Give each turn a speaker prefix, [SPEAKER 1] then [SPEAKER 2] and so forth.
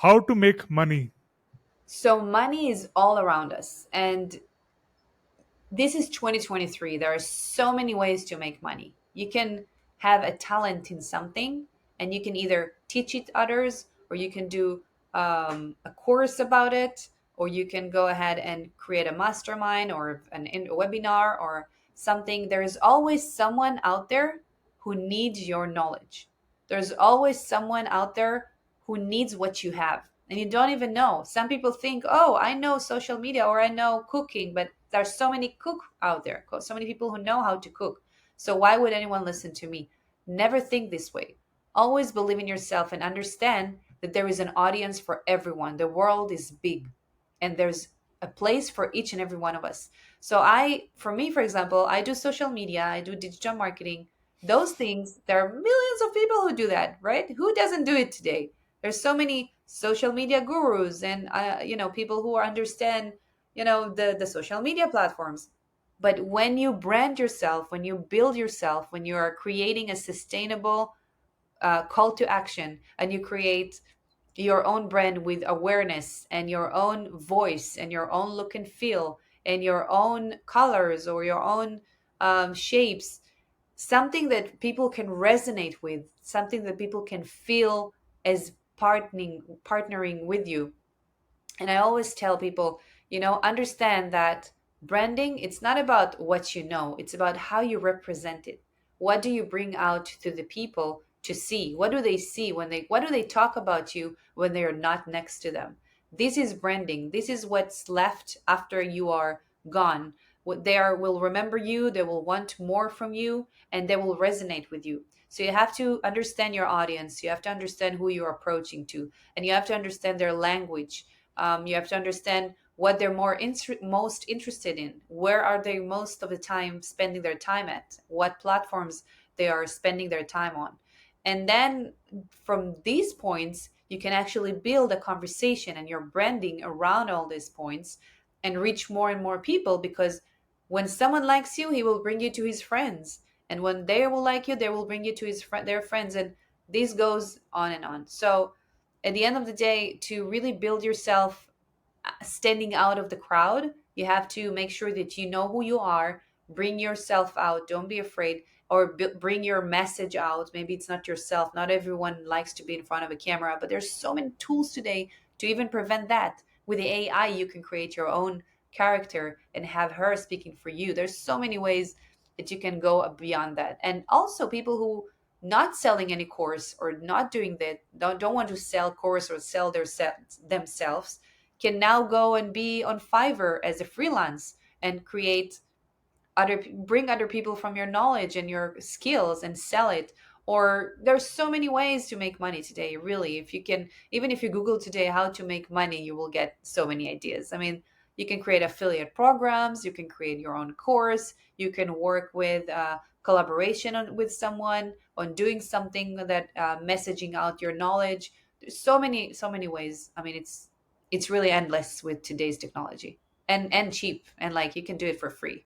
[SPEAKER 1] How to make money?
[SPEAKER 2] So money is all around us, and this is 2023. There are so many ways to make money. You can have a talent in something and you can either teach it others, or you can do a course about it, or you can go ahead and create a mastermind or a webinar or something. There is always someone out there who needs your knowledge. There's always someone out there who needs what you have. And you don't even know. Some people think, oh, I know social media or I know cooking, but there's so many cook out there, so many people who know how to cook. So why would anyone listen to me? Never think this way. Always believe in yourself and understand that there is an audience for everyone. The world is big and there's a place for each and every one of us. So for me, for example, I do social media, I do digital marketing. Those things, there are millions of people who do that, right? Who doesn't do it today? There's so many social media gurus and people who understand the social media platforms. But when you brand yourself, when you build yourself, when you are creating a sustainable call to action, and you create your own brand with awareness and your own voice and your own look and feel and your own colors or your own shapes, something that people can resonate with, something that people can feel as partnering with you. And I always tell people, understand that branding, it's not about what you know, it's about how you represent it. What do you bring out to the people to see? What do they see what do they talk about you when they are not next to them? This is branding. This is what's left after you are gone. What will remember you, they will want more from you, and they will resonate with you. So you have to understand your audience, you have to understand who you're approaching to, and you have to understand their language. You have to understand what they're most interested in. Where are they most of the time spending their time at? What platforms they are spending their time on? And then from these points, you can actually build a conversation and your branding around all these points and reach more and more people, because when someone likes you, he will bring you to his friends. And when they will like you, they will bring you to their friends. And this goes on and on. So at the end of the day, to really build yourself standing out of the crowd, you have to make sure that you know who you are, bring yourself out, don't be afraid, or bring your message out. Maybe it's not yourself. Not everyone likes to be in front of a camera, but there's so many tools today to even prevent that. With the AI, you can create your own character and have her speaking for you. There's so many ways that you can go beyond that. And also people who not selling any course or not doing that, don't want to sell course or sell themselves, can now go and be on Fiverr as a freelance and create bring other people from your knowledge and your skills and sell it. Or there's so many ways to make money today, really. If you can, even if you Google today how to make money, you will get so many ideas. I mean, you can create affiliate programs, you can create your own course, you can work with collaboration with someone on doing something that messaging out your knowledge. There's so many ways. I mean, it's really endless with today's technology, and cheap, and like you can do it for free.